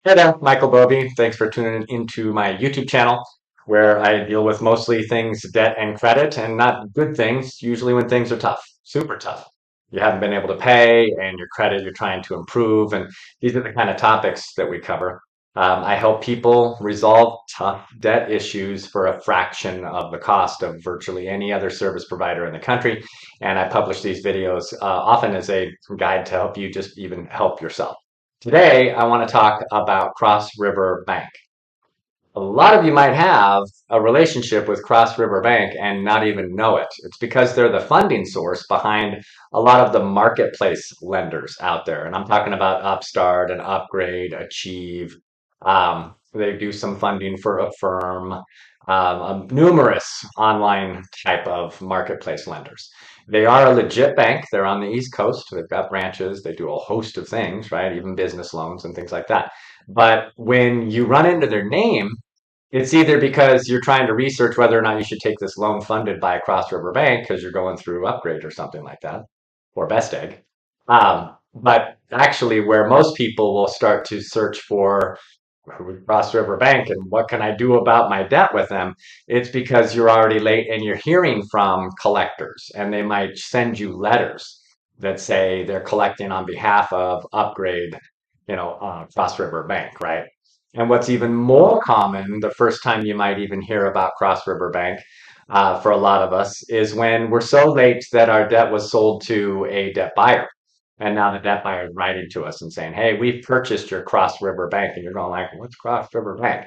Hey there, Michael Bovee. Thanks for tuning into my YouTube channel where I deal with mostly things debt and credit and not good things, usually when things are tough, super tough. You haven't been able to pay and your credit you're trying to improve. And these are the kind of topics that we cover. I help people resolve tough debt issues for a fraction of the cost of virtually any other service provider in the country. And I publish these videos often as a guide to help you just even help yourself. Today, I want to talk about Cross River Bank. A lot of you might have a relationship with Cross River Bank and not even know it. It's because they're the funding source behind a lot of the marketplace lenders out there. And I'm talking about Upstart and Upgrade, Achieve. They do some funding for Affirm, numerous online type of marketplace lenders. They are a legit bank. They're on the East Coast. They've got branches. They do a host of things, right? Even business loans and things like that. But when you run into their name, it's either because you're trying to research whether or not you should take this loan funded by a Cross River Bank because you're going through Upgrade or something like that, or Best Egg. But actually, where most people will start to search for Cross River Bank and what can I do about my debt with them, it's because you're already late and you're hearing from collectors, and they might send you letters that say they're collecting on behalf of Upgrade, Cross River Bank, right? And what's even more common, the first time you might even hear about Cross River Bank, for a lot of us, is when we're so late that our debt was sold to a debt buyer. And now the debt buyer is writing to us and saying, hey, we've purchased your Cross River Bank. And you're going like, what's Cross River Bank?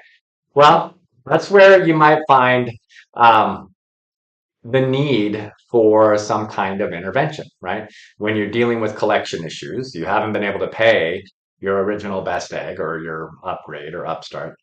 Well, that's where you might find um, the need for some kind of intervention, right? When you're dealing with collection issues, you haven't been able to pay your original Best Egg or your Upgrade or Upstart,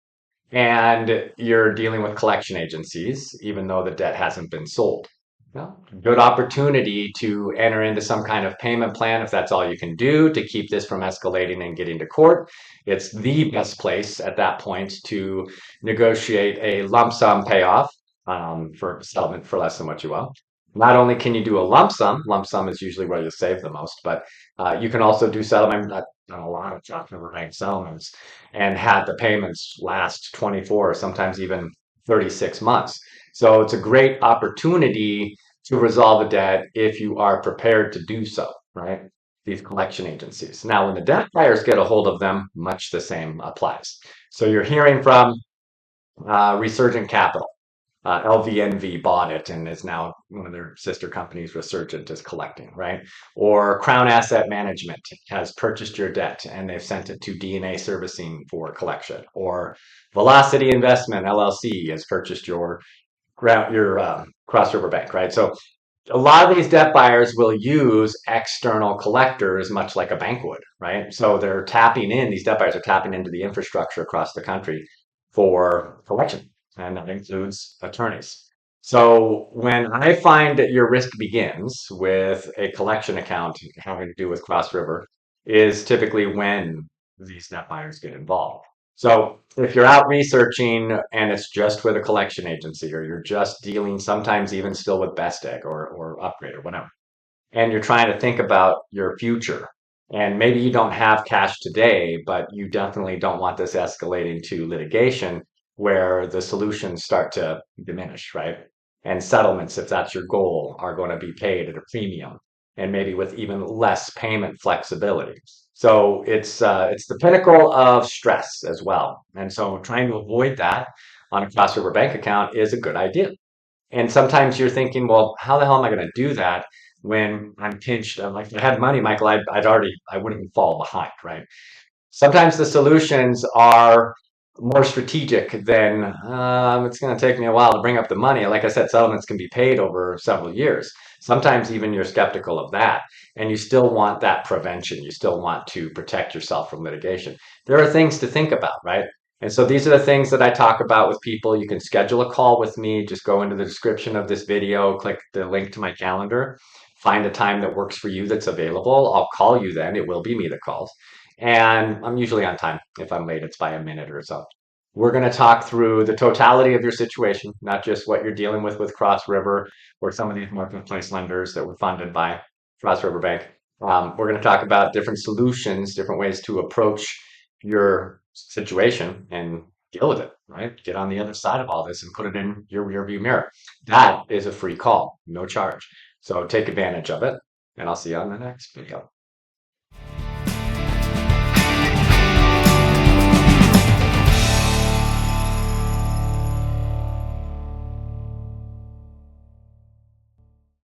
and you're dealing with collection agencies, even though the debt hasn't been sold. Well, good opportunity to enter into some kind of payment plan if that's all you can do to keep this from escalating and getting to court. It's the best place at that point to negotiate a lump sum payoff for settlement for less than what you owe. Not only can you do a lump sum is usually where you save the most, but you can also do settlement. I've done a lot of Job River Bank settlements and had the payments last 24, sometimes even 36 months. So it's a great opportunity to resolve a debt if you are prepared to do so, right? These collection agencies. Now, when the debt buyers get a hold of them, much the same applies. So you're hearing from Resurgent Capital. LVNV bought it and is now one of their sister companies, Resurgent, is collecting, right? Or Crown Asset Management has purchased your debt and they've sent it to DNA Servicing for collection. Or Velocity Investment LLC has purchased your Cross River Bank, right? So a lot of these debt buyers will use external collectors, much like a bank would, right? So they're tapping in, these debt buyers are tapping into the infrastructure across the country for collection, and that includes attorneys. So when I find that your risk begins with a collection account having to do with Cross River, is typically when these debt buyers get involved. So if you're out researching and it's just with a collection agency, or you're just dealing sometimes even still with Best Egg or Upgrade or whatever, and you're trying to think about your future, and maybe you don't have cash today, but you definitely don't want this escalating to litigation where the solutions start to diminish, right? And settlements, if that's your goal, are going to be paid at a premium and maybe with even less payment flexibility. So it's the pinnacle of stress as well. And so trying to avoid that on a Cross River Bank account is a good idea. And sometimes you're thinking, well, how the hell am I going to do that when I'm pinched? I'm like, if I had money, Michael, I wouldn't fall behind, right? Sometimes the solutions are more strategic than it's going to take me a while to bring up the money. Like I said, settlements can be paid over several years. Sometimes even you're skeptical of that, and you still want that prevention. You still want to protect yourself from litigation. There are things to think about, right? And so these are the things that I talk about with people. You can schedule a call with me. Just go into the description of this video, click the link to my calendar, find a time that works for you that's available. I'll call you then. It will be me that calls. And I'm usually on time. If I'm late, it's by a minute or so. We're going to talk through the totality of your situation, not just what you're dealing with Cross River or some of these marketplace lenders that were funded by Cross River Bank. We're going to talk about different solutions, different ways to approach your situation and deal with it, right? Get on the other side of all this and put it in your rearview mirror. That is a free call, no charge. So take advantage of it, and I'll see you on the next video.